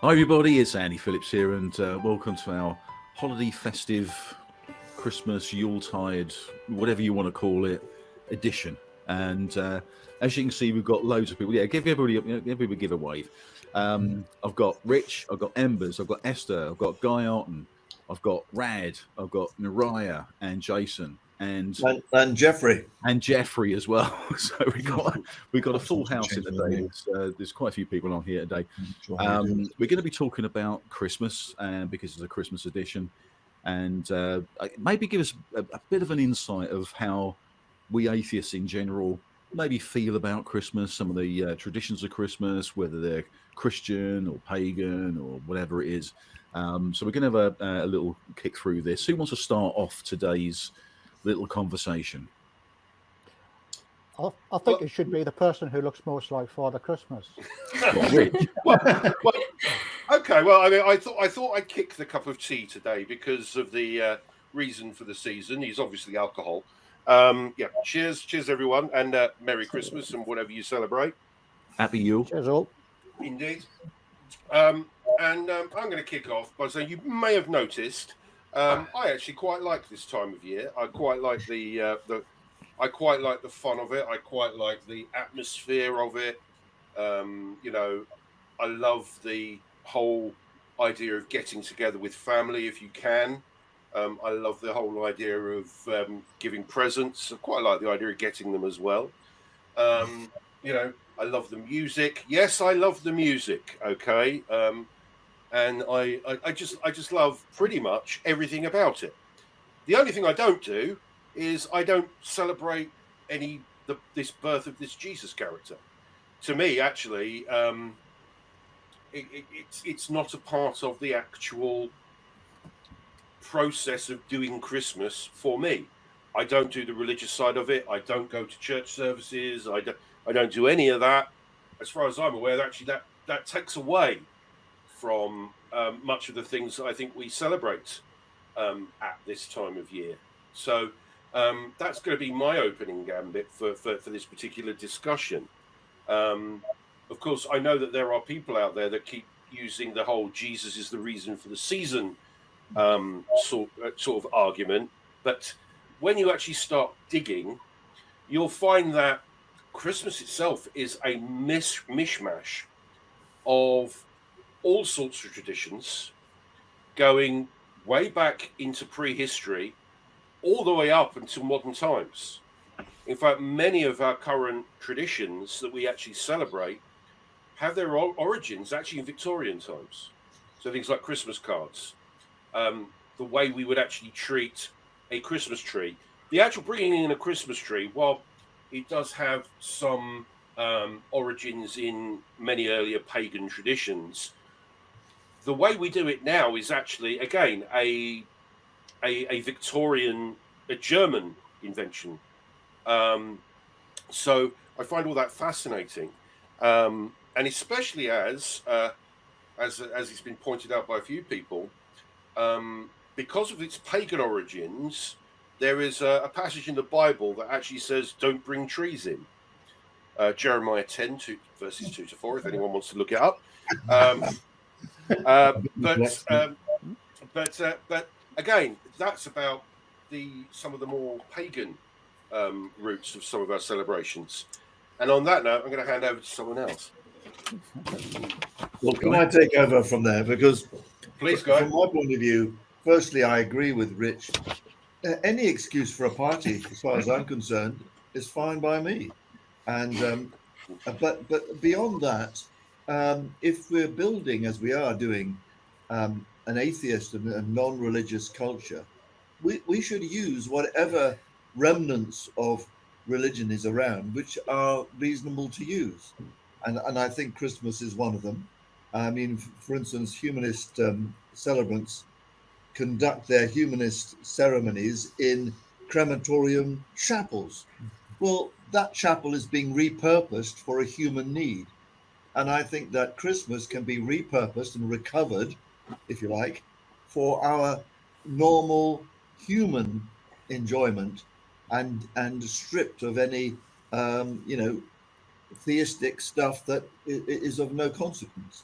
Hi everybody, it's Andy Phillips here, and welcome to our holiday festive Christmas Yuletide, whatever you want to call it, edition. And as you can see, we've got loads of people. Yeah, give everybody give a wave. I've got Rich, I've got Embers, I've got Esther, I've got Guy Arton, I've got Rad, I've got Naraya and Jason and Jeffrey as well. So we've got a full house in today. There's quite a few people on here today. We're going to be talking about Christmas, because it's a Christmas edition, and maybe give us a bit of an insight of how we atheists in general maybe feel about Christmas, some of the traditions of Christmas, whether they're Christian or pagan or whatever it is. So we're going to have a little kick through this. Who wants to start off today's little conversation? I think it should be the person who looks most like Father Christmas. well, okay. Well, I mean, I thought I'd kick the cup of tea today because of the reason for the season. He's obviously alcohol. Yeah. Cheers, everyone, and Merry Christmas and whatever you celebrate. Happy Yule. Cheers all. Indeed. I'm going to kick off by saying you may have noticed. I actually quite like this time of year. I quite like the fun of it. I quite like the atmosphere of it. I love the whole idea of getting together with family if you can. I love the whole idea of giving presents. I quite like the idea of getting them as well. I love the music. Yes, I love the music. Okay. And I just love pretty much everything about it. The only thing I don't do is I don't celebrate this birth of this Jesus character. To me, actually, it's not a part of the actual process of doing Christmas for me. I don't do the religious side of it. I don't go to church services. I don't do any of that. As far as I'm aware, actually, that takes away from much of the things that I think we celebrate at this time of year. So that's going to be my opening gambit for this particular discussion. Of course, I know that there are people out there that keep using the whole Jesus is the reason for the season sort of argument. But when you actually start digging, you'll find that Christmas itself is a mishmash of all sorts of traditions going way back into prehistory all the way up until modern times. In fact, many of our current traditions that we actually celebrate have their origins actually in Victorian times. So things like Christmas cards, the way we would actually treat a Christmas tree. The actual bringing in a Christmas tree, while it does have some origins in many earlier pagan traditions, the way we do it now is actually, again, a Victorian, a German invention. So I find all that fascinating, and especially as it's been pointed out by a few people, because of its pagan origins, there is a passage in the Bible that actually says, "Don't bring trees in." Jeremiah 10, verses 2-4, if anyone wants to look it up. But again, that's about some of the more pagan roots of some of our celebrations. And on that note, I'm going to hand over to someone else. Well, can I take over from there? Because please go. From my point of view, firstly, I agree with Rich. Any excuse for a party, as far as I'm concerned, is fine by me. And but beyond that, if we're building, as we are doing, an atheist and a non-religious culture, we should use whatever remnants of religion is around, which are reasonable to use. And I think Christmas is one of them. I mean, for instance, humanist celebrants conduct their humanist ceremonies in crematorium chapels. Well, that chapel is being repurposed for a human need. And I think that Christmas can be repurposed and recovered, if you like, for our normal human enjoyment and stripped of any, theistic stuff that is of no consequence.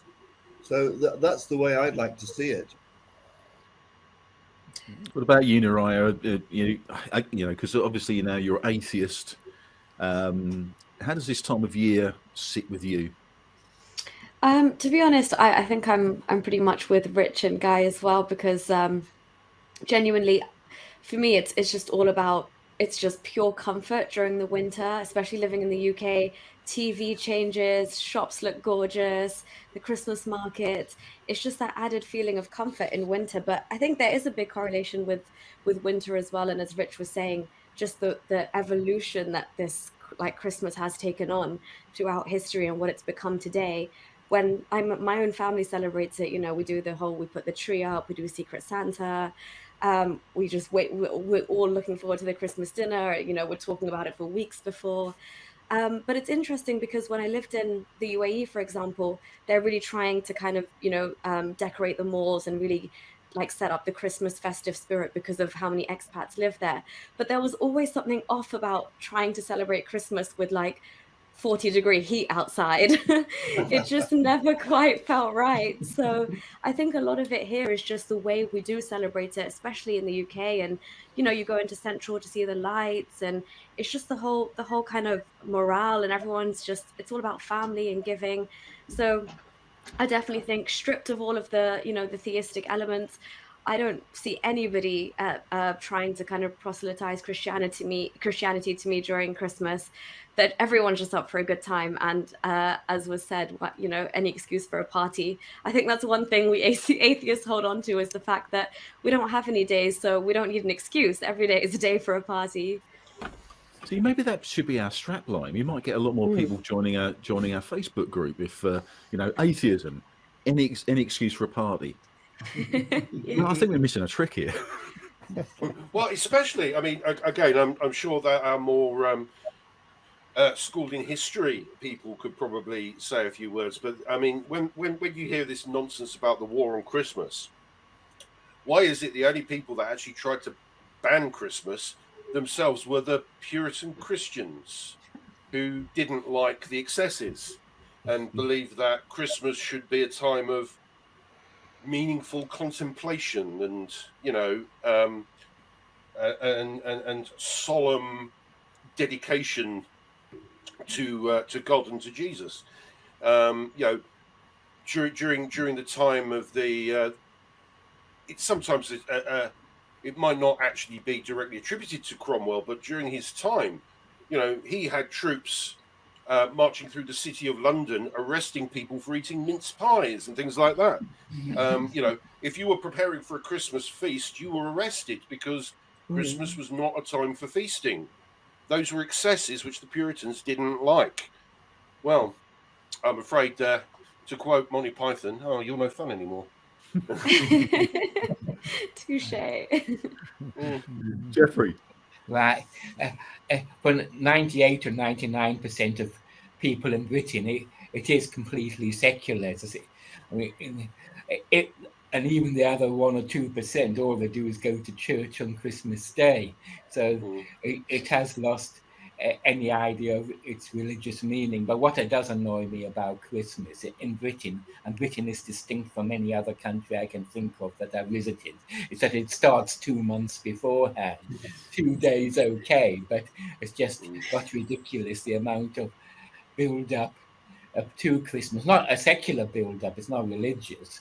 So that's the way I'd like to see it. What about you, Naraya? Because obviously you're atheist. How does this time of year sit with you? To be honest, I think I'm pretty much with Rich and Guy as well, because genuinely, for me, it's just all about, it's just pure comfort during the winter, especially living in the UK. TV changes, shops look gorgeous, the Christmas market. It's just that added feeling of comfort in winter. But I think there is a big correlation with winter as well. And as Rich was saying, just the evolution that this like Christmas has taken on throughout history and what it's become today. When my own family celebrates it, we do we put the tree up, we do a Secret Santa. We just wait. We're all looking forward to the Christmas dinner. We're talking about it for weeks before. But it's interesting because when I lived in the UAE, for example, they're really trying to kind of, decorate the malls and really like set up the Christmas festive spirit because of how many expats live there. But there was always something off about trying to celebrate Christmas with like 40-degree heat outside. It just never quite felt right. So I think a lot of it here is just the way we do celebrate it, especially in the UK. And you go into Central to see the lights, and it's just the whole kind of morale, and it's all about family and giving. So I definitely think, stripped of all of the the theistic elements, I don't see anybody trying to kind of proselytize Christianity to me during Christmas. That everyone's just up for a good time, and as was said, any excuse for a party. I think that's one thing we atheists hold on to, is the fact that we don't have any days, so we don't need an excuse. Every day is a day for a party. See, maybe that should be our strapline. We might get a lot more people joining our Facebook group if atheism, any excuse for a party. I think we're missing a trick here. Well, especially, I mean, again, I'm sure that our more schooled in history people could probably say a few words. But I mean, when you hear this nonsense about the war on Christmas, why is it the only people that actually tried to ban Christmas themselves were the Puritan Christians, who didn't like the excesses and believed that Christmas should be a time of meaningful contemplation and and solemn dedication to God and to Jesus. During the time of the it sometimes it might not actually be directly attributed to Cromwell, but during his time, he had troops marching through the city of London, arresting people for eating mince pies and things like that. If you were preparing for a Christmas feast, you were arrested because Christmas was not a time for feasting. Those were excesses which the Puritans didn't like. Well, I'm afraid, to quote Monty Python, "Oh, you're no fun anymore." Touche. Jeffrey. Right. For 98 or 99% of people in Britain, it is completely secular. I mean, and even the other 1 or 2%, all they do is go to church on Christmas Day. So it has lost any idea of its religious meaning. But what it does annoy me about Christmas in Britain, and Britain is distinct from any other country I can think of that I visited, is that it starts 2 months beforehand. 2 days okay, but it's just got ridiculous, the amount of build-up to Christmas. Not a secular build-up, it's not religious.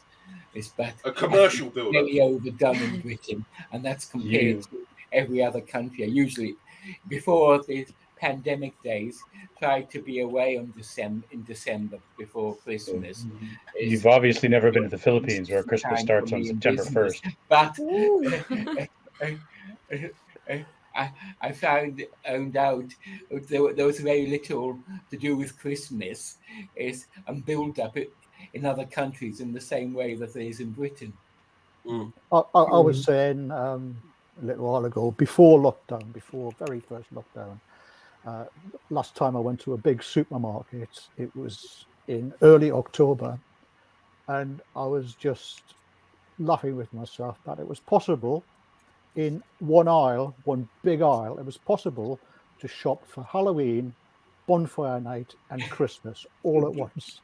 It's but a commercial build-up. Very overdone in Britain, and that's compared to every other country. I usually, before the pandemic days, tried to be away in December before Christmas. You've obviously never been to the Philippines, where Christmas starts on September 1st. But I found out there was very little to do with Christmas and build up in other countries in the same way that there is in Britain. I was saying a little while ago, before very first lockdown, last time I went to a big supermarket, it was in early October, and I was just laughing with myself that it was possible in one big aisle, it was possible to shop for Halloween, bonfire night and Christmas all at once.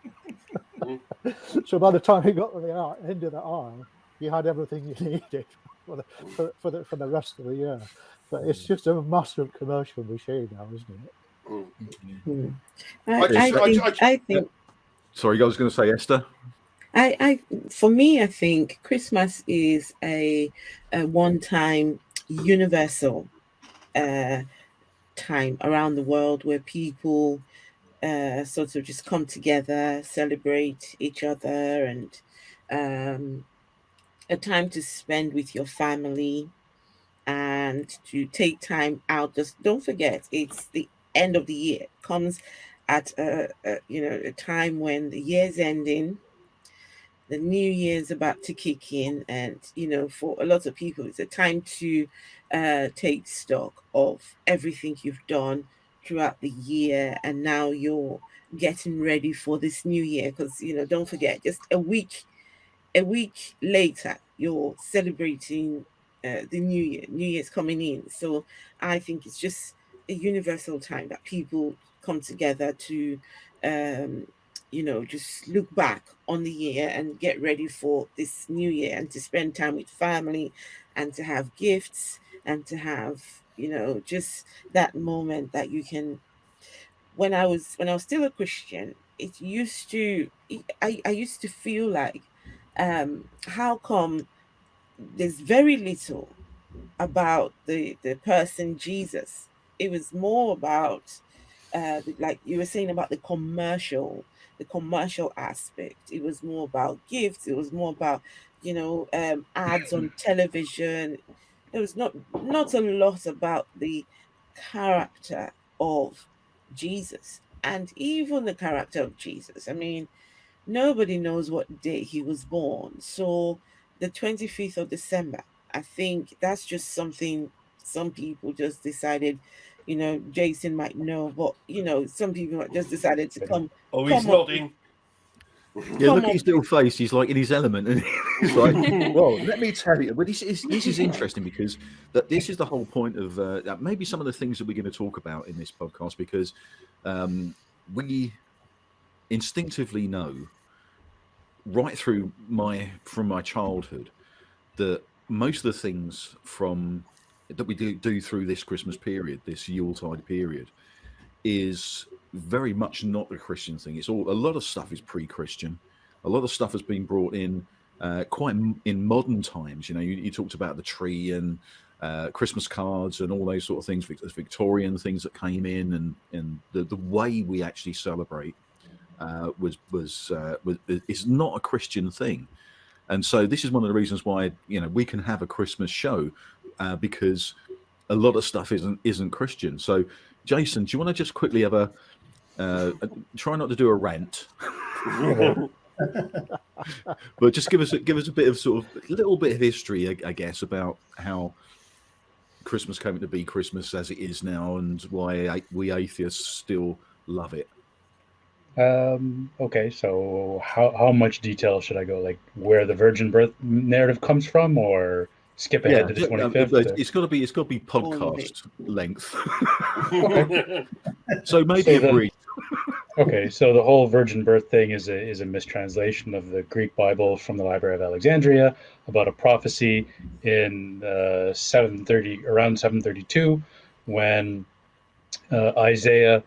So by the time you got to the end of the aisle, you had everything you needed for the rest of the year. But it's just a massive commercial machine now, isn't it? I think. Sorry, I was going to say, Esther. For me, I think Christmas is a one-time universal time around the world where people sort of just come together, celebrate each other, and a time to spend with your family and to take time out. Just don't forget, it's the end of the year. It comes at a time when the year's ending. The new year's about to kick in, and for a lot of people it's a time to take stock of everything you've done throughout the year, and now you're getting ready for this new year, because don't forget, just a week later you're celebrating the new year. New year's coming in, so I think it's just a universal time that people come together to just look back on the year and get ready for this new year, and to spend time with family, and to have gifts, and to have just that moment that you can. When I was still a Christian, I used to feel like, how come there's very little about the person Jesus? It was more about like you were saying about the commercial aspect. It was more about gifts. It was more about ads on television. There was not a lot about the character of Jesus, and even the character of Jesus. I mean, nobody knows what day he was born. So the 25th of December, I think that's just something some people just decided, Jason might know, but some people might just decided to come. Oh, he's nodding. Yeah, look at his little face. He's like in his element, and he's like, "Well, let me tell you." But this is interesting, because this is the whole point of maybe some of the things that we're going to talk about in this podcast, because we instinctively know right through from my childhood that most of the things that we do through this Christmas period, this Yuletide period, is very much not a Christian thing. A lot of stuff is pre-Christian. A lot of stuff has been brought in quite in modern times. You talked about the tree and Christmas cards and all those sort of things, Victorian things that came in, and the way we actually celebrate is not a Christian thing. And so this is one of the reasons why we can have a Christmas show, because a lot of stuff isn't Christian. So Jason, do you want to just quickly have try not to do a rant, but just give us a bit of sort of a little bit of history, I guess, about how Christmas came to be Christmas as it is now, and why we atheists still love it. Okay, so how much detail should I go? Like where the virgin birth narrative comes from, or skip ahead to the 25th? It's got to be podcast length. Okay. So maybe a brief. Okay, so the whole virgin birth thing is a mistranslation of the Greek Bible from the Library of Alexandria about a prophecy in 730, around 732, when Isaiah,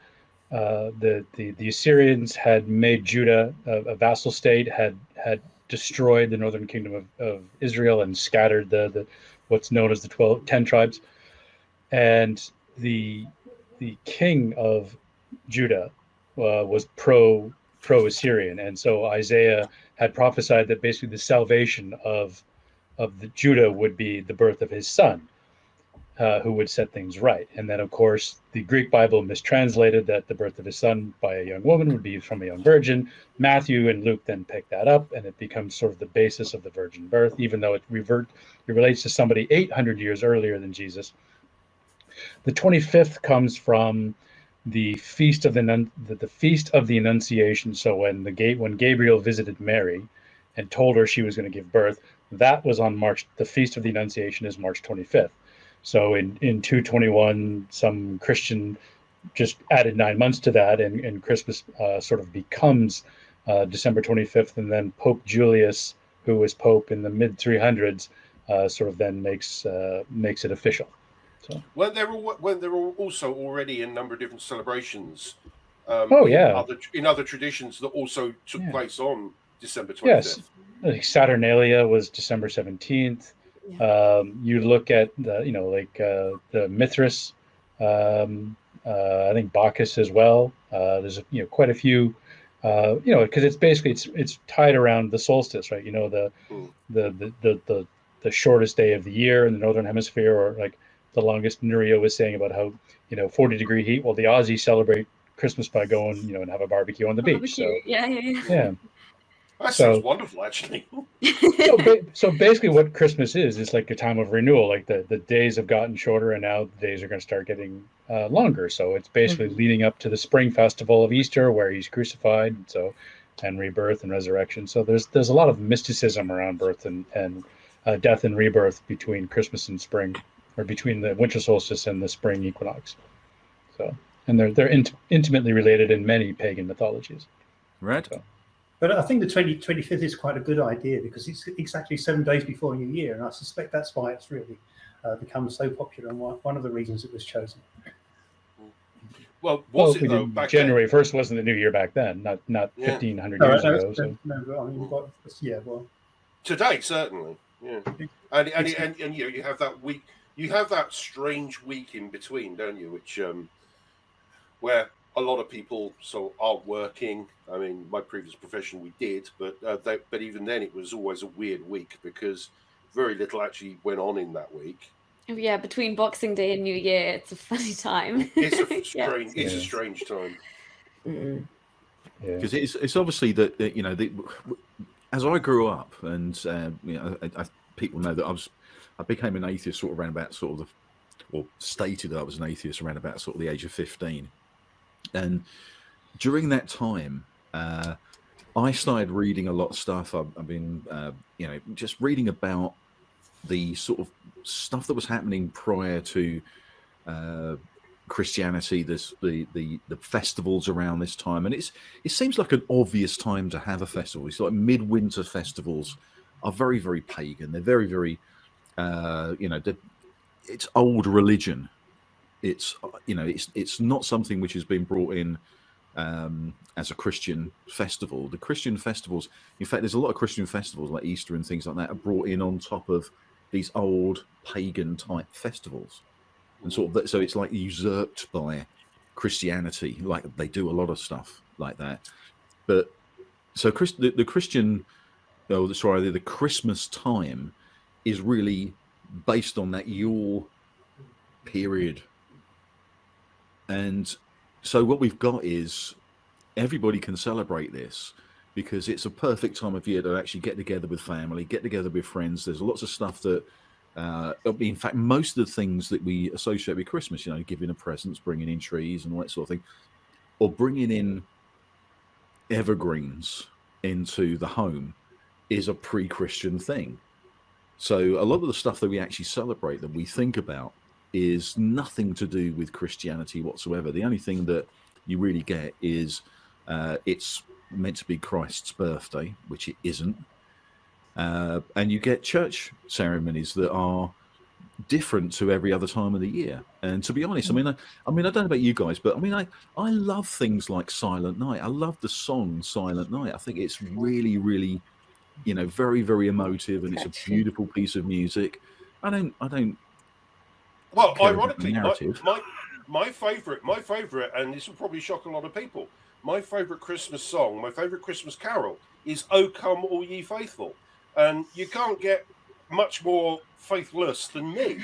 the Assyrians had made Judah a vassal state, had destroyed the northern kingdom of Israel and scattered the what's known as the 10 tribes, and the king of Judah was pro Assyrian, and so Isaiah had prophesied that basically the salvation of the Judah would be the birth of his son, who would set things right. And then, of course, the Greek Bible mistranslated that the birth of his son by a young woman would be from a young virgin. Matthew and Luke then pick that up, and it becomes sort of the basis of the virgin birth, even though it relates to somebody 800 years earlier than Jesus. The 25th comes from the feast of the feast of the Annunciation. So when Gabriel visited Mary and told her she was going to give birth, that was on March. The feast of the Annunciation is March 25th. So in 221, some Christian just added 9 months to that, and Christmas sort of becomes December 25th, and then Pope Julius, who was Pope in the mid 300s, sort of then makes it official. So weren't there also already a number of different celebrations in other traditions that also took place on December 25th? Yes, like Saturnalia was December 17th. Yeah. You look at the Mithras, I think Bacchus as well. There's quite a few, because it's basically it's tied around the solstice, right? The shortest day of the year in the northern hemisphere, or like the longest. Nuria was saying about how 40-degree heat. Well, the Aussies celebrate Christmas by going and have a barbecue on the beach. So yeah. That sounds wonderful, actually. So basically what Christmas is like a time of renewal. Like the days have gotten shorter, and now the days are going to start getting longer. So it's basically leading up to the spring festival of Easter, where he's crucified, and rebirth and resurrection. So there's a lot of mysticism around birth and death and rebirth between Christmas and spring, or between the winter solstice and the spring equinox. So, and they're intimately related in many pagan mythologies. Right. So. But I think the 25th is quite a good idea, because it's exactly 7 days before New Year, and I suspect that's why it's really become so popular, and one of the reasons it was chosen. Well, was it though? Back January 1st wasn't the New Year back then, not 1,500 years ago. So. No, I mean, we've got today certainly, yeah, and you have that week, you have that strange week in between, don't you? Which where a lot of people aren't working. I mean, my previous profession we did, but even then it was always a weird week, because very little actually went on in that week. Yeah, between Boxing Day and New Year, it's a funny time. It's a strange, it's a strange time. Because it's obviously that as I grew up, and people know that I became an atheist sort of around about stated that I was an atheist around about sort of the age of 15. And during that time, I started reading a lot of stuff. I've been, just reading about the sort of stuff that was happening prior to Christianity. The festivals around this time, and it seems like an obvious time to have a festival. It's like midwinter festivals are very, very pagan. They're very, very, it's old religion. It's it's not something which has been brought in as a Christian festival. The Christian festivals, in fact, there's a lot of Christian festivals like Easter and things like that, are brought in on top of these old pagan type festivals, and so it's like usurped by Christianity. Like they do a lot of stuff like that. But so the Christmas time is really based on that Yule period. And so what we've got is everybody can celebrate this, because it's a perfect time of year to actually get together with family, get together with friends. There's lots of stuff that, in fact, most of the things that we associate with Christmas, giving a presents, bringing in trees and all that sort of thing, or bringing in evergreens into the home, is a pre-Christian thing. So a lot of the stuff that we actually celebrate, that we think about, is nothing to do with Christianity whatsoever. The only thing that you really get is it's meant to be Christ's birthday, which it isn't, and you get church ceremonies that are different to every other time of the year. And to be honest, I mean, I don't know about you guys, but I love things like Silent Night. I love the song Silent Night. I think it's really, really, very, very emotive, and it's a beautiful piece of music. I don't. Well, ironically, my favorite, and this will probably shock a lot of people, my favorite Christmas song, my favorite Christmas carol is "O Come All Ye Faithful," and you can't get much more faithless than me.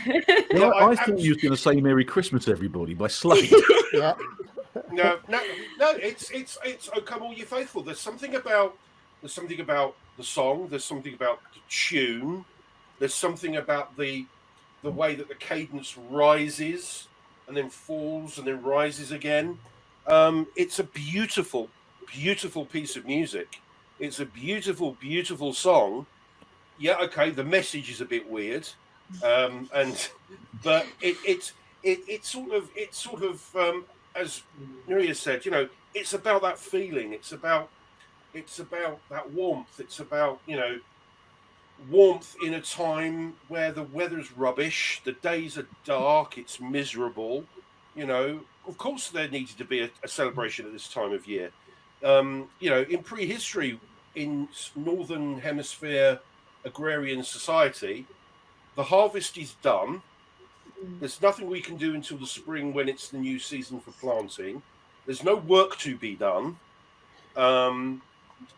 Well, I thought you were going to say "Merry Christmas, Everybody" by Slade. Yeah. No, it's "O Come All Ye Faithful." There's something about the song. There's something about the tune. There's something about the way that the cadence rises and then falls and then rises again. It's a beautiful, beautiful piece of music. It's a beautiful, beautiful song. Yeah, okay, the message is a bit weird, but it's sort of as Nuria said, it's about that feeling. It's about It's about that warmth. It's about, warmth in a time where the weather's rubbish, the days are dark, it's miserable. Of course there needed to be a celebration at this time of year. In prehistory, in northern hemisphere agrarian society, the harvest is done. There's nothing we can do until the spring when it's the new season for planting. There's no work to be done.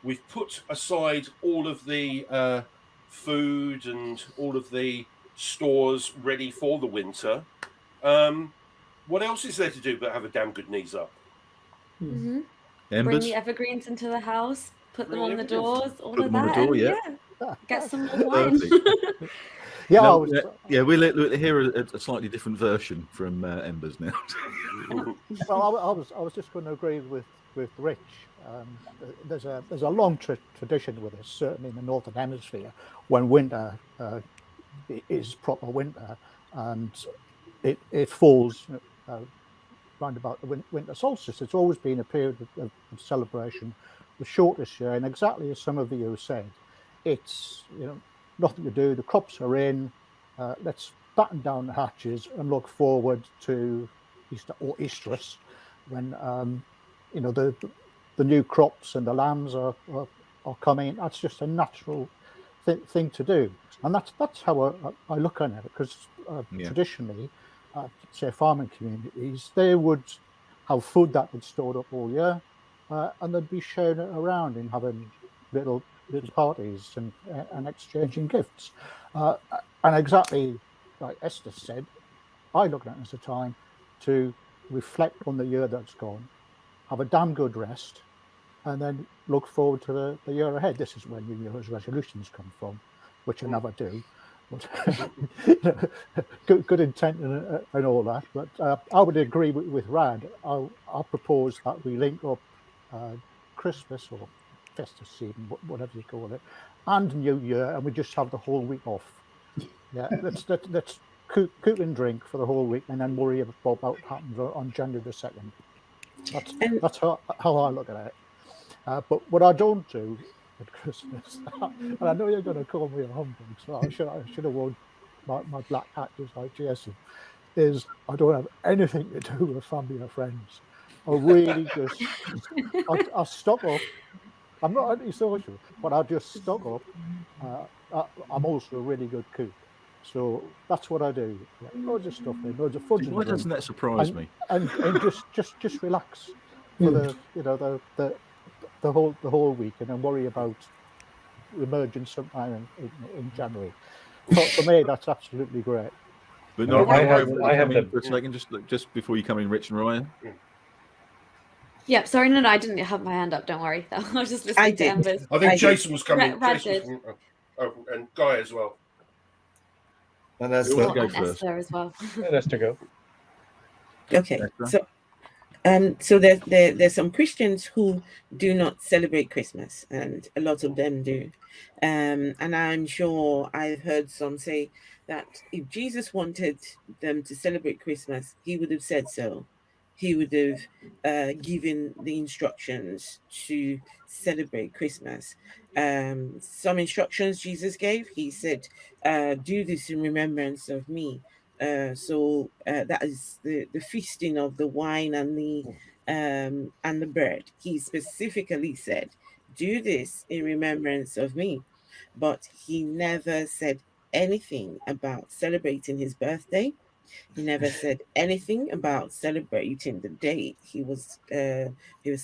We've put aside all of the food and all of the stores ready for the winter. What else is there to do but have a damn good knees up? Mm-hmm. Embers? Bring the evergreens into the house, put them on the doors, all Put of them on that. the door, and, yeah. Get some more wine. Yeah, No, we'll hear a slightly different version from Embers now. Well, I was just going to agree with Rich. There's a long tradition with this, certainly in the northern hemisphere, when winter is proper winter, and it falls round about the winter solstice. It's always been a period of celebration, the shortest year, and exactly as some of you said, it's nothing to do. The crops are in. Let's batten down the hatches and look forward to Easter or Easterus, when the new crops and the lambs are coming. That's just a natural thing to do, and that's how I look at it. Because traditionally, say farming communities, they would have food that was stored up all year, and they'd be sharing it around and having little parties and exchanging gifts. And exactly like Esther said, I look at it as a time to reflect on the year that's gone, have a damn good rest, and then look forward to the year ahead. This is where New Year's resolutions come from, which I never do. But good intent and all that. But I would agree with Rad. I'll propose that we link up Christmas or festive season, whatever you call it, and New Year, and we just have the whole week off. Yeah, let's cook and drink for the whole week, and then worry about what happens on January the 2nd. That's how I look at it. But what I don't do at Christmas, and I know you're going to call me a humbug, so I should have worn my black hat just like Jason, is I don't have anything to do with family or friends. I really just, I stock up. I'm not antisocial, but I just stock up. I'm also a really good cook, so that's what I do. Yeah, loads of stuff in, loads of fudge. Why doesn't that surprise me? And just relax for the whole week, and then worry about emerging sometime in January. For me, that's absolutely great. But No, not I have for a second, just before you come in, Rich and Ryan. Yep, sorry, no, I didn't have my hand up. Don't worry. I was just listening to Embers. I think Jason was coming. Rad Jason and Guy as well. And Esther. Go and first. Esther as well. Let Esther go. Okay, so there's some Christians who do not celebrate Christmas, and a lot of them do. And I'm sure I've heard some say that if Jesus wanted them to celebrate Christmas, he would have said so. He would have given the instructions to celebrate Christmas. Some instructions Jesus gave, he said, do this in remembrance of me. So that is the feasting of the wine and the bread. He specifically said, do this in remembrance of me. But he never said anything about celebrating his birthday. He never said anything about celebrating the day he was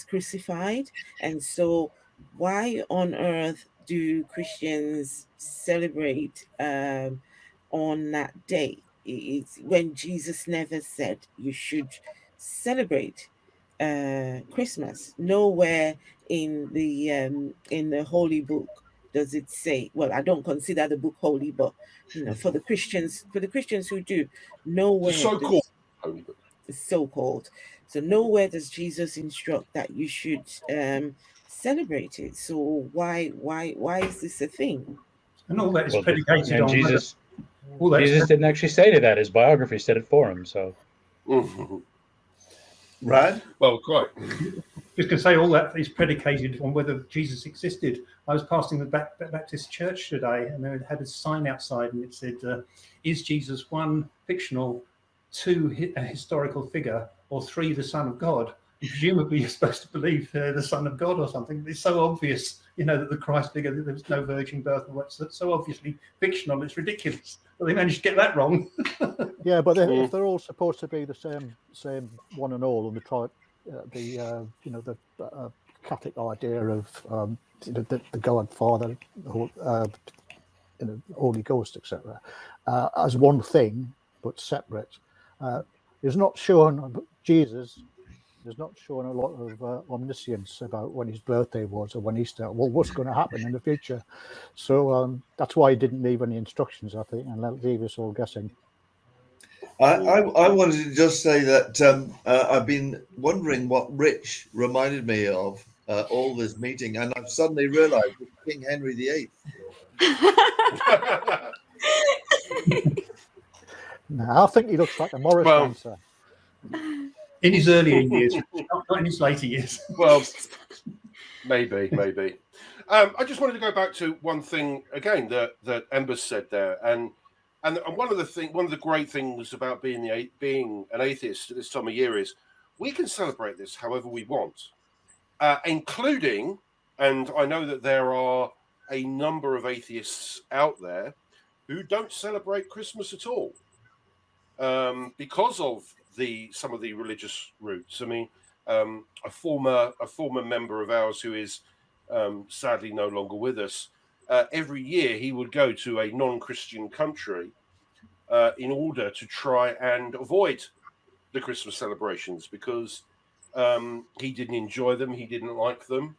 crucified. And so why on earth do Christians celebrate on that day? It's when Jesus never said you should celebrate Christmas. Nowhere in the holy book does it say, well, I don't consider the book holy, but for the Christians who do, nowhere So-called holy book. So-called. So nowhere does Jesus instruct that you should celebrate it. So why is this a thing? And all that is predicated on Jesus didn't actually say that. His biography said it for him. So Brad? Well, quite. Just going to say all that is predicated on whether Jesus existed. I was passing the Baptist church today, and they had a sign outside, and it said, "Is Jesus 1 fictional, 2 a historical figure, or 3 the Son of God?" And presumably, you're supposed to believe the Son of God or something. It's so obvious, that the Christ figure, that there was no virgin birth, and what's so obviously fictional. It's ridiculous. But they managed to get that wrong. Yeah, but if they're all supposed to be the same one and all, and they try the Catholic idea of the God Father, Holy Ghost, etc., as one thing but separate, is not shown. Jesus is not showing a lot of omniscience about when his birthday was or when Easter. Well, what's going to happen in the future? So that's why he didn't leave any instructions, I think, and leave us all guessing. I wanted to just say that I've been wondering what Rich reminded me of all this meeting, and I've suddenly realised it's King Henry VIII. No, I think he looks like a Morris dancer. In his earlier years, not in his later years. Well, maybe. I just wanted to go back to one thing again that Ember said there, and one of the great things about being an atheist at this time of year is we can celebrate this however we want, including, and I know that there are a number of atheists out there who don't celebrate Christmas at all, because of some of the religious roots. I mean, a former member of ours who is sadly no longer with us, every year he would go to a non-Christian country in order to try and avoid the Christmas celebrations because he didn't enjoy them, he didn't like them.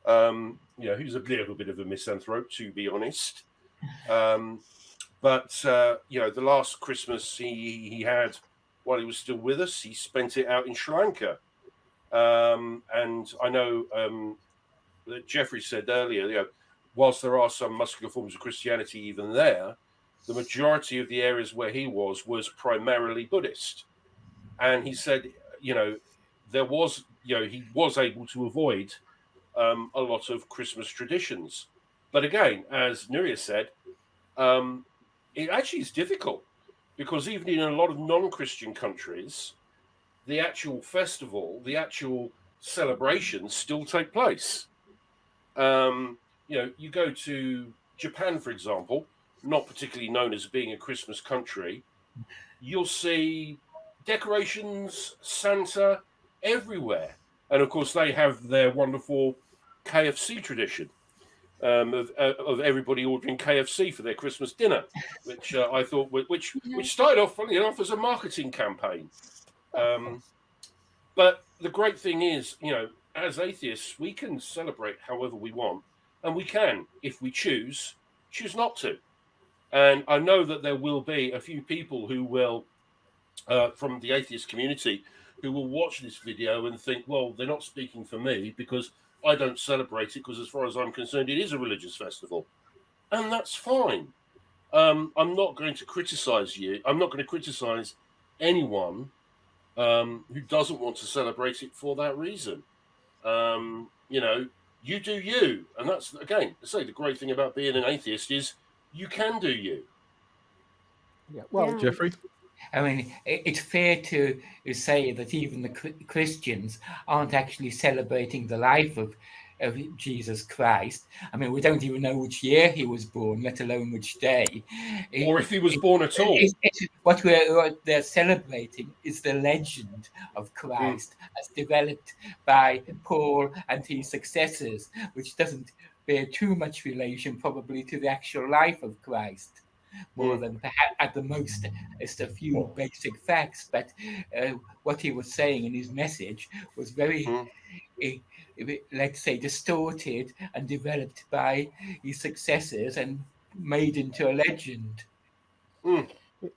He was a little bit of a misanthrope, to be honest. But the last Christmas he had while he was still with us, he spent it out in Sri Lanka. And I know that Jeffrey said earlier, whilst there are some muscular forms of Christianity even there, the majority of the areas where he was primarily Buddhist. And he said, he was able to avoid a lot of Christmas traditions. But again, as Nuria said, it actually is difficult because even in a lot of non-Christian countries, the actual festival, the actual celebrations still take place. You go to Japan, for example, not particularly known as being a Christmas country, you'll see decorations, Santa everywhere. And of course, they have their wonderful KFC tradition. Of everybody ordering KFC for their Christmas dinner, which I thought, which started off, funny enough, as a marketing campaign. But the great thing is, as atheists, we can celebrate however we want, and we can, if we choose not to. And I know that there will be a few people who will, from the atheist community, who will watch this video and think, well, they're not speaking for me because I don't celebrate it because as far as I'm concerned, it is a religious festival. And that's fine. I'm not going to criticize you. I'm not going to criticize anyone who doesn't want to celebrate it for that reason. You do you. And that's, again, I say the great thing about being an atheist is you can do you. Yeah. Well, Jeffrey? I mean, it's fair to say that even the Christians aren't actually celebrating the life of Jesus Christ. I mean, we don't even know which year he was born, let alone which day. Or if he was born at all. What they're celebrating is the legend of Christ as developed by Paul and his successors, which doesn't bear too much relation probably to the actual life of Christ. More than perhaps at the most just a few basic facts, but what he was saying in his message was very, let's say, distorted and developed by his successors and made into a legend.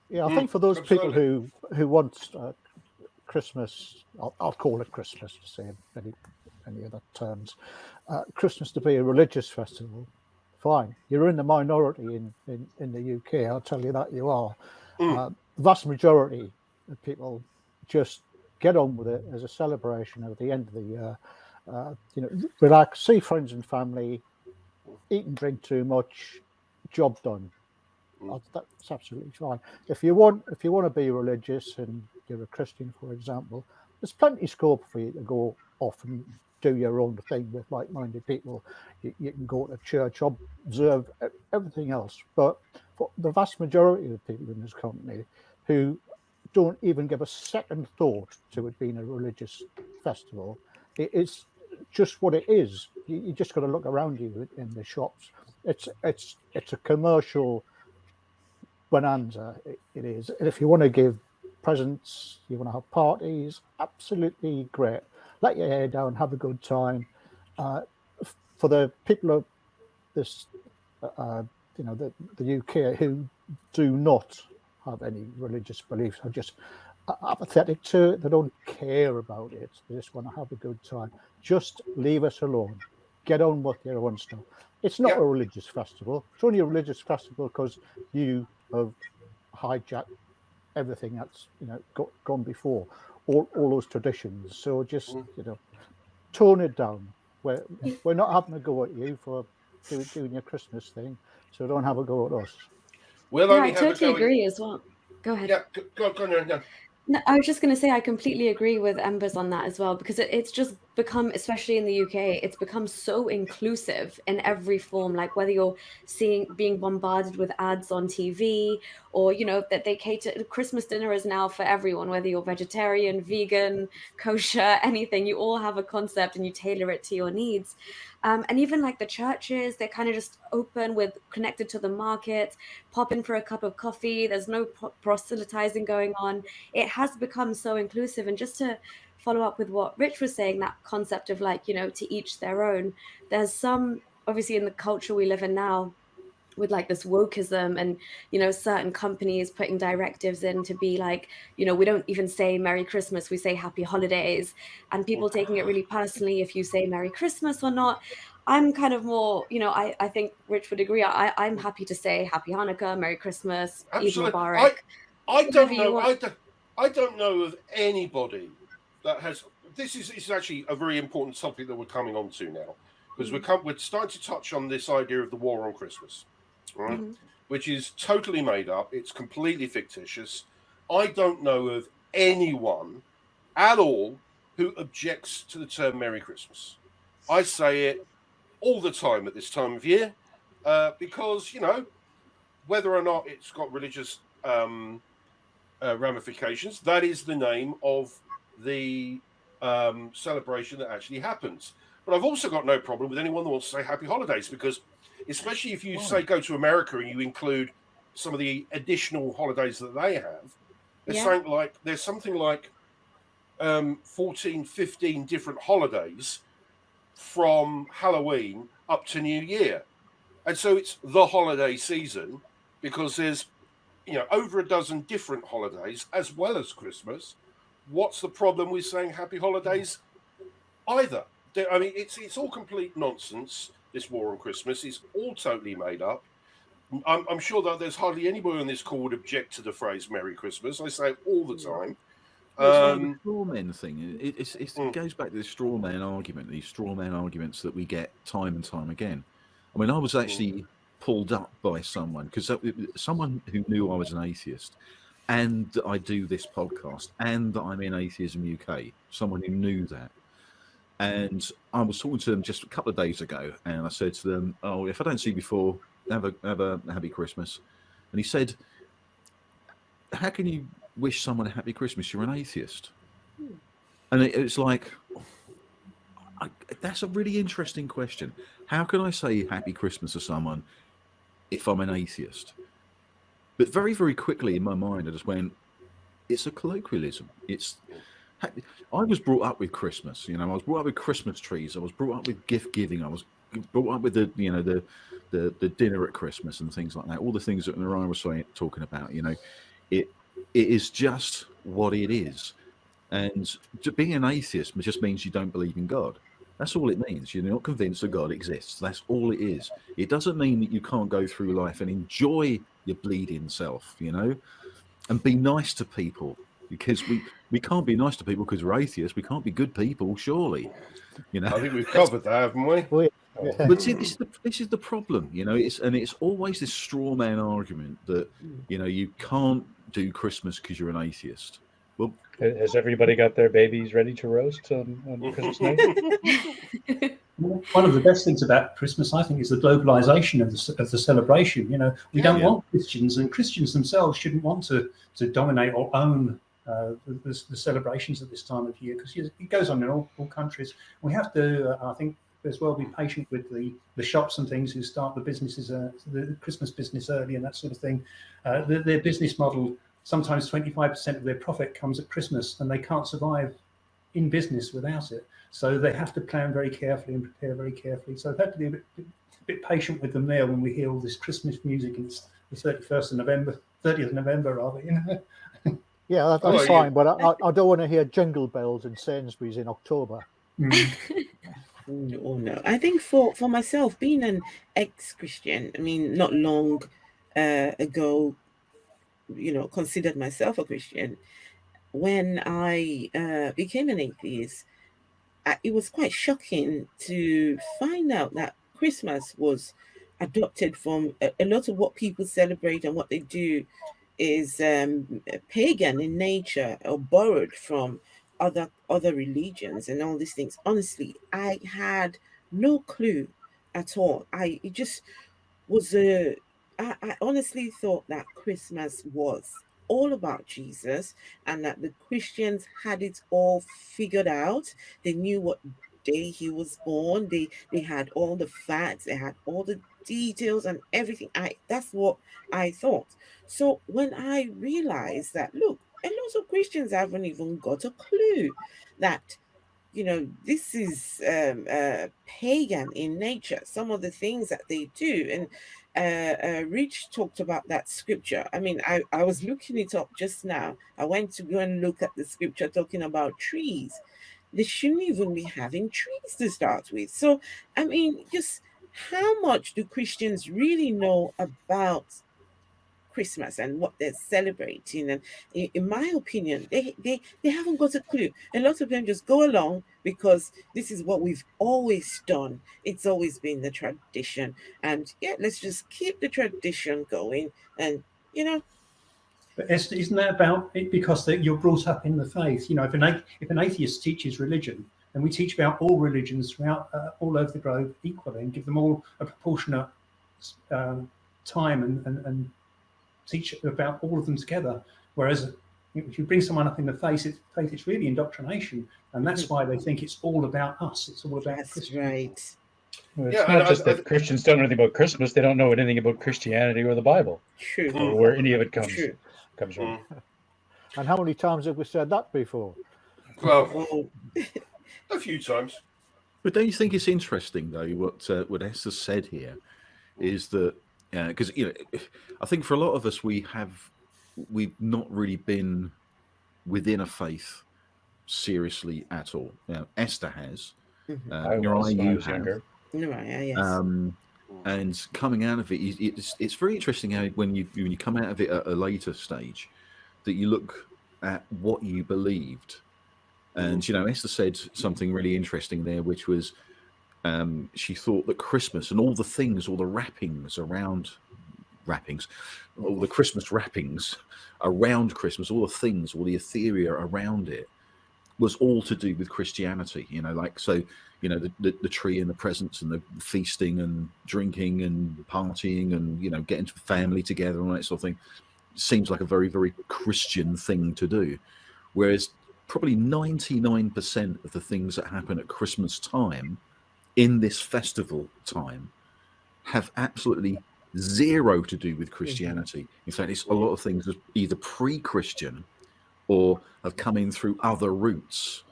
Yeah, I think for those people who want Christmas, I'll call it Christmas to say any other terms, Christmas to be a religious festival. Fine, you're in the minority in the UK. I'll tell you that you are. The vast majority of people just get on with it as a celebration at the end of the year. Relax, see friends and family, eat and drink too much, job done. That's absolutely fine. If you want to be religious and you're a Christian, for example, there's plenty of scope for you to go off and do your own thing with like-minded people. You can go to church, observe everything else. But for the vast majority of people in this company who don't even give a second thought to it being a religious festival, it's just what it is. You just got to look around you in the shops. It's a commercial bonanza. It is. And if you want to give presents, you want to have parties, absolutely great. Let your hair down, have a good time. For the people of this, the UK who do not have any religious beliefs, are just apathetic to it. They don't care about it. They just want to have a good time. Just leave us alone. Get on with your own stuff. It's not a religious festival. It's only a religious festival because you have hijacked everything that's gone before, all those traditions. So just tone it down. We're not having a go at you for doing your Christmas thing, so don't have a go at us. I totally agree as well. Go ahead. Yeah, go on. No, I was just going to say I completely agree with Embers on that as well, because it's just become, especially in the UK, it's become so inclusive in every form. Like whether you're being bombarded with ads on TV, or that they cater. Christmas dinner is now for everyone, whether you're vegetarian, vegan, kosher, anything. You all have a concept and you tailor it to your needs. And even like the churches, they're kind of just open connected to the market. Pop in for a cup of coffee. There's no proselytizing going on. It has become so inclusive. And just to follow up with what Rich was saying, that concept of to each their own. There's some, obviously in the culture we live in now, with like this wokeism and certain companies putting directives in to be like, we don't even say Merry Christmas, we say Happy Holidays, and people taking it really personally if you say Merry Christmas or not. I'm kind of more, I think Rich would agree. I'm happy to say Happy Hanukkah, Merry Christmas, Eid Mubarak. I don't know of anybody that has. This is actually a very important topic that we're coming on to now, because we're starting to touch on this idea of the war on Christmas. Right? Which is totally made up. It's completely fictitious. I don't know of anyone at all who objects to the term Merry Christmas. I say it all the time at this time of year because, whether or not it's got religious ramifications, that is the name of the celebration that actually happens. But I've also got no problem with anyone that wants to say Happy Holidays, because especially if you say go to America and you include some of the additional holidays that they have, there's something like 14, 15 different holidays from Halloween up to New Year. And so it's the holiday season because there's over a dozen different holidays as well as Christmas. What's the problem with saying Happy Holidays either? I mean, it's all complete nonsense. This war on Christmas is all totally made up. I'm sure that there's hardly anybody on this call would object to the phrase Merry Christmas. I say it all the time. It's the straw men thing. It goes back to the straw man argument, these straw man arguments that we get time and time again. I mean, I was actually pulled up by someone, because someone who knew I was an atheist and I do this podcast and that I'm in Atheism UK, someone who knew that. And I was talking to them just a couple of days ago, and I said to them, "Oh, if I don't see you before, have a happy Christmas." And he said, "How can you wish someone a happy Christmas? You're an atheist." And it's like, that's a really interesting question. How can I say happy Christmas to someone if I'm an atheist? But very, very quickly in my mind, I just went, it's a colloquialism. I was brought up with Christmas, I was brought up with Christmas trees. I was brought up with gift giving. I was brought up with the dinner at Christmas and things like that. All the things that Narayan was talking about, it is just what it is. And being an atheist just means you don't believe in God. That's all it means. You're not convinced that God exists. That's all it is. It doesn't mean that you can't go through life and enjoy your bleeding self, and be nice to people because we can't be nice to people because we're atheists. We can't be good people, surely. You know, I think we've covered that, haven't we? but see, this is the problem. You know, it's always this straw man argument that you can't do Christmas because you're an atheist. Well, has everybody got their babies ready to roast on Christmas night? One of the best things about Christmas, I think, is the globalization of the celebration. You know, we don't want Christians, and Christians themselves shouldn't want to dominate or own the celebrations at this time of year, because it goes on in all countries. We have to, I think, as well, be patient with the shops and things who start the businesses, the Christmas business early and that sort of thing. Their business model, sometimes 25% of their profit comes at Christmas, and they can't survive in business without it. So they have to plan very carefully and prepare very carefully. So I've had to be a bit patient with them there when we hear all this Christmas music, and it's the 30th of November rather, you know. Yeah, that's fine, but I don't want to hear jingle bells in Sainsbury's in October. No. I think for myself, being an ex-Christian, I mean, not long ago, considered myself a Christian. When I became an atheist, it was quite shocking to find out that Christmas was adopted from a lot of what people celebrate and what they do is pagan in nature or borrowed from other religions and all these things. Honestly, I had no clue at all. It just was I honestly thought that Christmas was all about Jesus, and that the Christians had it all figured out. They knew what day he was born. They had all the facts. They had all the details and everything. That's what I thought. So when I realized that, look, a lot of Christians haven't even got a clue that this is pagan in nature, some of the things that they do. And Rich talked about that scripture. I mean, I was looking it up just now. I went to go and look at the scripture talking about trees. They shouldn't even be having trees to start with. So, I mean, just how much do Christians really know about Christmas and what they're celebrating? And in my opinion, they haven't got a clue. A lot of them just go along because this is what we've always done. It's always been the tradition, and let's just keep the tradition going. And But Esther, isn't that about it? Because you're brought up in the faith. If an atheist teaches religion, and we teach about all religions throughout all over the globe equally, and give them all a proportionate time and teach about all of them together. Whereas if you bring someone up in the faith, it's really indoctrination, and that's why they think it's all about us. It's all about Christians. Right. Well, it's not just that Christians don't know anything about Christmas; they don't know anything about Christianity or the Bible, True. or where any of it comes from. And how many times have we said that before? Well, a few times. But don't you think it's interesting though what Esther said here is that because I think for a lot of us we've not really been within a faith seriously at all. Esther has. You have. Yes. And coming out of it, it's very interesting how when you come out of it at a later stage, that you look at what you believed. And Esther said something really interesting there, which was she thought that Christmas and all the things, all the all the Christmas wrappings around Christmas, all the things, all the etheria around it, was all to do with Christianity. The tree and the presents and the feasting and drinking and partying and getting to family together and all that sort of thing seems like a very, very Christian thing to do. Whereas probably 99% of the things that happen at Christmas time in this festival time have absolutely zero to do with Christianity. In fact, it's a lot of things that are either pre-Christian or have come in through other routes.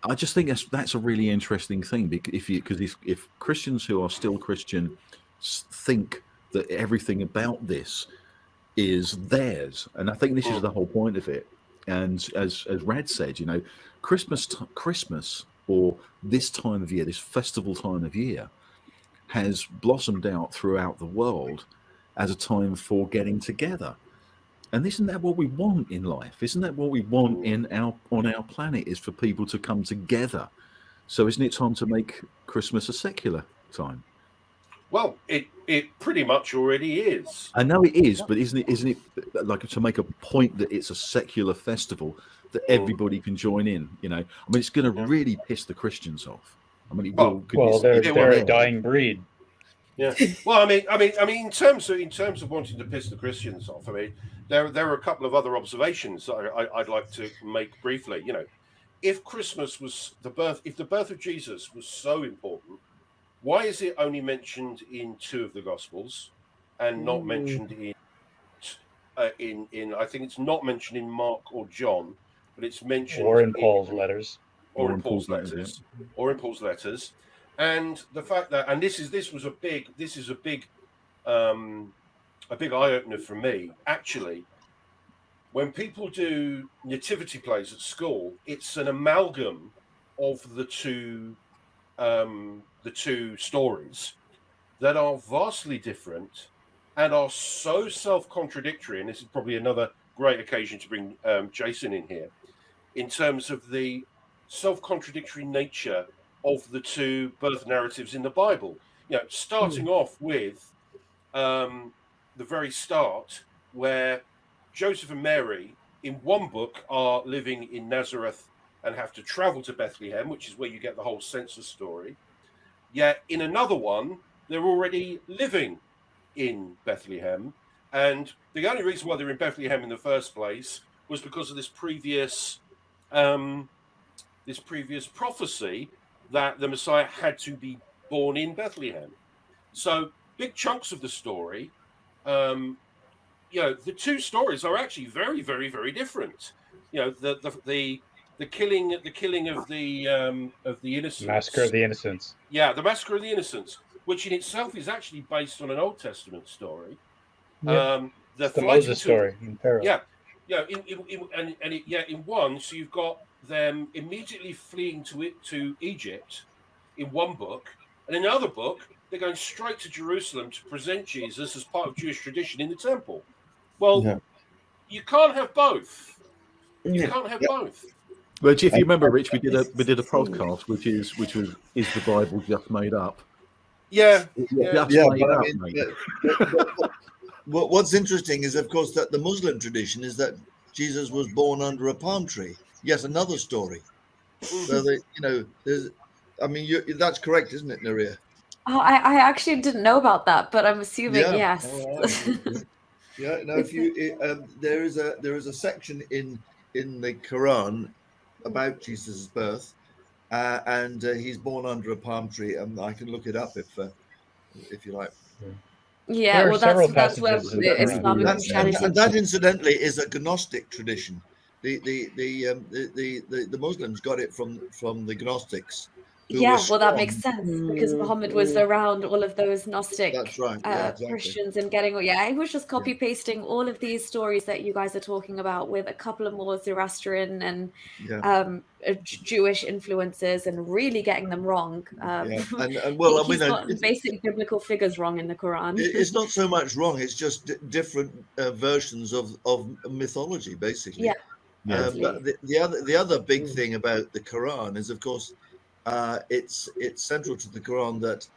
I just think that's a really interesting thing, because if Christians who are still Christian think that everything about this is theirs, and I think this is the whole point of it. And as Rad said, Christmas or this time of year, this festival time of year, has blossomed out throughout the world as a time for getting together. And isn't that what we want in life? Isn't that what we want on our planet, is for people to come together? So isn't it time to make Christmas a secular time? Well, it pretty much already is. I know it is, but isn't it like to make a point that it's a secular festival that everybody can join in? You know, I mean, it's going to really piss the Christians off. I mean, it will. Well, they're a dying breed. Yeah. Well, I mean, in terms of wanting to piss the Christians off, I mean, there are a couple of other observations I'd like to make briefly. You know, if Christmas was if the birth of Jesus was so important, why is it only mentioned in 2 of the Gospels and not mentioned in I think it's not mentioned in Mark or John, but it's mentioned in Paul's letters, or in Paul's letters. And the fact that, and this is a big eye opener for me. Actually, when people do nativity plays at school, it's an amalgam of the two stories that are vastly different and are so self-contradictory. And this is probably another great occasion to bring Jason in here, in terms of the self-contradictory nature of the 2 birth narratives in the Bible. You know, starting off with the very start, where Joseph and Mary in one book are living in Nazareth and have to travel to Bethlehem, which is where you get the whole census story. Yet in another one, they're already living in Bethlehem. And the only reason why they're in Bethlehem in the first place was because of this previous prophecy that the Messiah had to be born in Bethlehem. So big chunks of the story, you know, the 2 stories are actually very, very, very different. You know, the killing of the innocents. Massacre of the Innocents. Yeah, the Massacre of the Innocents, which in itself is actually based on an Old Testament story. Yeah. The Moses story in Pharaoh. Yeah, in one, so you've got them immediately fleeing to Egypt in one book, and in the other book, they're going straight to Jerusalem to present Jesus as part of Jewish tradition in the temple. Well, you can't have both. You can't have both. But if you remember, Rich, we did a podcast, which is the Bible just made up? Yeah. What's interesting is, of course, that the Muslim tradition is that Jesus was born under a palm tree. Yes, another story. So that's correct, isn't it, Naria? Oh, I actually didn't know about that, but I'm assuming yes. Yeah. No, if you there is a section in the Quran about Jesus' birth, and he's born under a palm tree, and I can look it up if you like. Yeah, well, that's where Islamic Christianity. And that, incidentally, is a Gnostic tradition. The Muslims got it from the Gnostics. Yeah, well, that makes sense, because Muhammad was around all of those Gnostic exactly. Christians and getting, he was just copy pasting all of these stories that you guys are talking about with a couple of more Zoroastrian and Jewish influences, and really getting them wrong. He's got basic biblical figures wrong in the Quran. It's not so much wrong; it's just different versions of mythology, basically. Yeah. But the other big thing about the Quran is, of course, it's central to the Quran that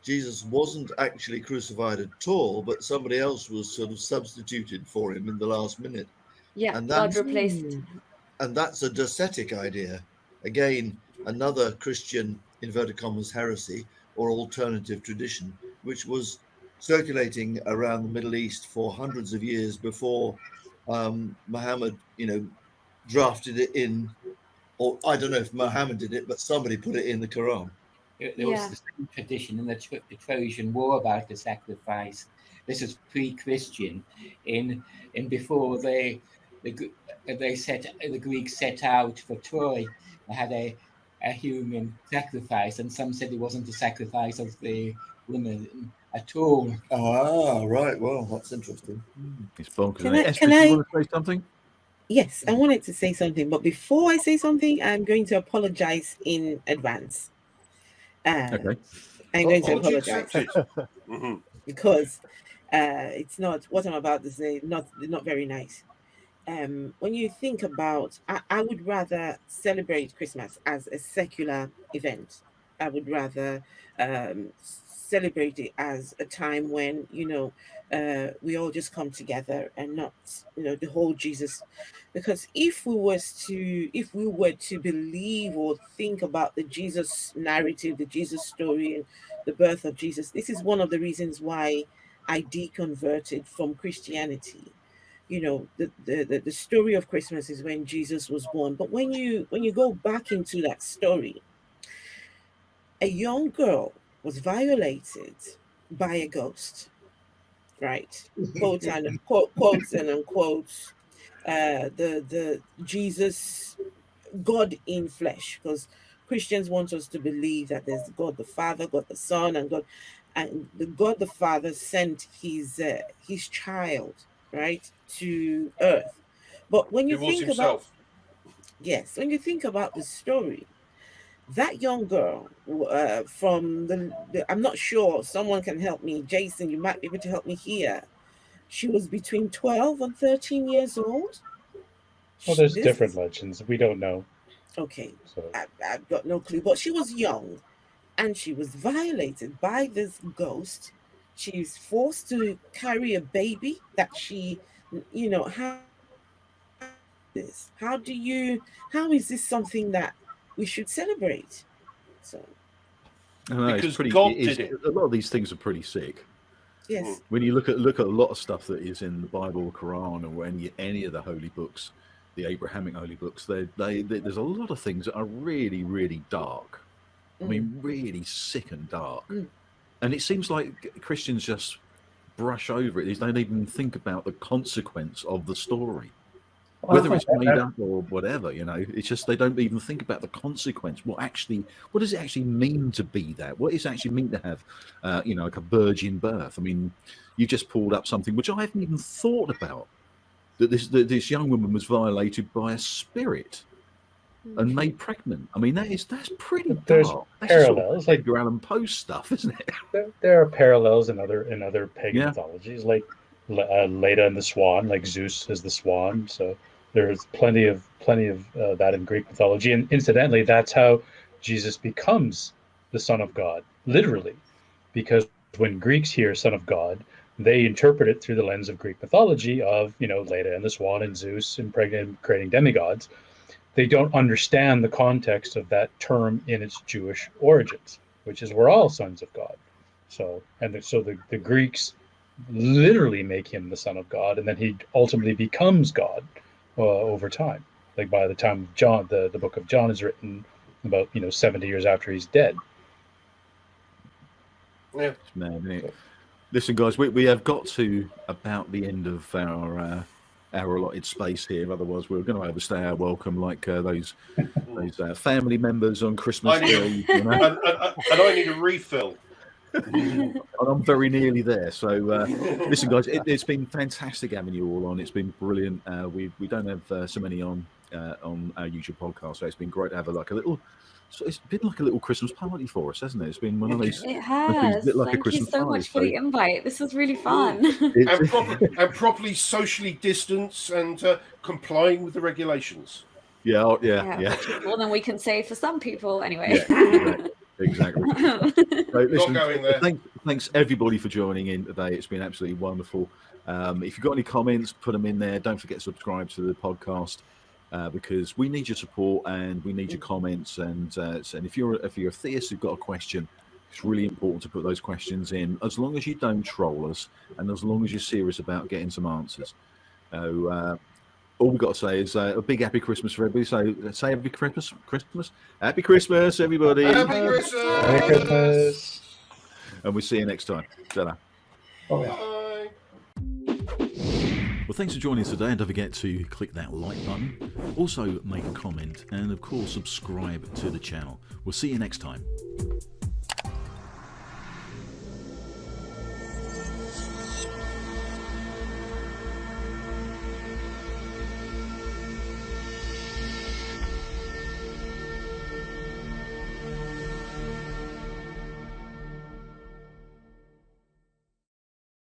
Jesus wasn't actually crucified at all, but somebody else was sort of substituted for him in the last minute. Yeah, and God replaced. And that's a docetic idea. Again, another Christian, inverted commas, heresy or alternative tradition, which was circulating around the Middle East for hundreds of years before Muhammad, drafted it in. Or I don't know if Muhammad did it, but somebody put it in the Quran. There was the same tradition in the Trojan War about the sacrifice. This is pre-Christian, in before the Greeks set out for Troy. They had a human sacrifice, and some said it wasn't a sacrifice of the women at all. Ah, right. Well, that's interesting. It's bonkers. Can I want to say something? Yes, I wanted to say something, but before I say something, I'm going to apologize in advance. Okay. I'm going to apologize because It's not what I'm about to say. Not very nice. When you think about, I would rather celebrate Christmas as a secular event. I would rather celebrate it as a time when, we all just come together and not, the whole Jesus. Because if we were to believe or think about the Jesus narrative, the Jesus story, and the birth of Jesus, this is one of the reasons why I deconverted from Christianity. The story of Christmas is when Jesus was born. But when you go back into that story, a young girl was violated by a ghost, right? Quotes and unquotes. The Jesus, God in flesh, because Christians want us to believe that there's God the Father, God the Son, and God the Father sent his child, right, to earth. But when you He was think himself. when you think about the story, that young girl from I'm not sure, someone can help me. Jason, you might be able to help me here. She was between 12 and 13 years old. Well, there's different legends. We don't know. Okay, So I've got no clue, but she was young and she was violated by this ghost. She's forced to carry a baby that she, how is this something that we should celebrate? So I know, Because it's pretty. God It is, did it. a lot of these things are pretty sick. yes, When you look at a lot of stuff that is in the Bible, Quran, or any of the holy books, the Abrahamic holy books, there's a lot of things that are really, really dark. I mean, really sick and dark. And it seems like Christians just brush over it. They don't even think about the consequence of the story. Whether it's made up or whatever, it's just they don't even think about the consequence. What does it actually mean to be that? What does it actually mean to have, like a virgin birth? I mean, you just pulled up something which I haven't even thought about. That this young woman was violated by a spirit and made pregnant. I mean, that's pretty there's dark. That's parallels, like Edgar Allan Poe stuff, isn't it? There are parallels in other pagan mythologies, like Leda and the Swan, like Zeus is the swan. So there's plenty of that in Greek mythology, and incidentally, that's how Jesus becomes the Son of God, literally, because when Greeks hear Son of God, they interpret it through the lens of Greek mythology of Leda and the Swan and Zeus impregnating creating demigods. They don't understand the context of that term in its Jewish origins, which is we're all sons of God. So the Greeks literally make him the Son of God, and then he ultimately becomes God over time. Like by the time John, the book of John is written about 70 years after he's dead. Yeah, man. Listen, guys, we have got to about the end of our allotted space here. Otherwise, we're going to overstay our welcome, like those family members on Christmas Day. and I need a refill. And I'm very nearly there. So, listen, guys, it's been fantastic having you all on. It's been brilliant. We don't have so many on our usual podcast, so it's been great to have a little. So it's been like a little Christmas party for us, hasn't it? It's been one of these. It has. Thank you so much for the invite. This was really fun. and properly socially distance and complying with the regulations. Yeah. More than we can say for some people, anyway. Yeah, exactly. So, listen, Not going there. Thanks everybody for joining in today. It's been absolutely wonderful. If you've got any comments, put them in there. Don't forget to subscribe to the podcast. Because we need your support and we need your comments. And if you're a theist who've got a question, it's really important to put those questions in, as long as you don't troll us and as long as you're serious about getting some answers. So all we've got to say is a big happy Christmas for everybody. So say happy Christmas, happy Christmas, everybody. Happy Christmas. Merry Christmas. And we'll see you next time. Ta-da. Bye. Well, thanks for joining us today, and don't forget to click that like button. Also, make a comment, and of course, subscribe to the channel. We'll see you next time.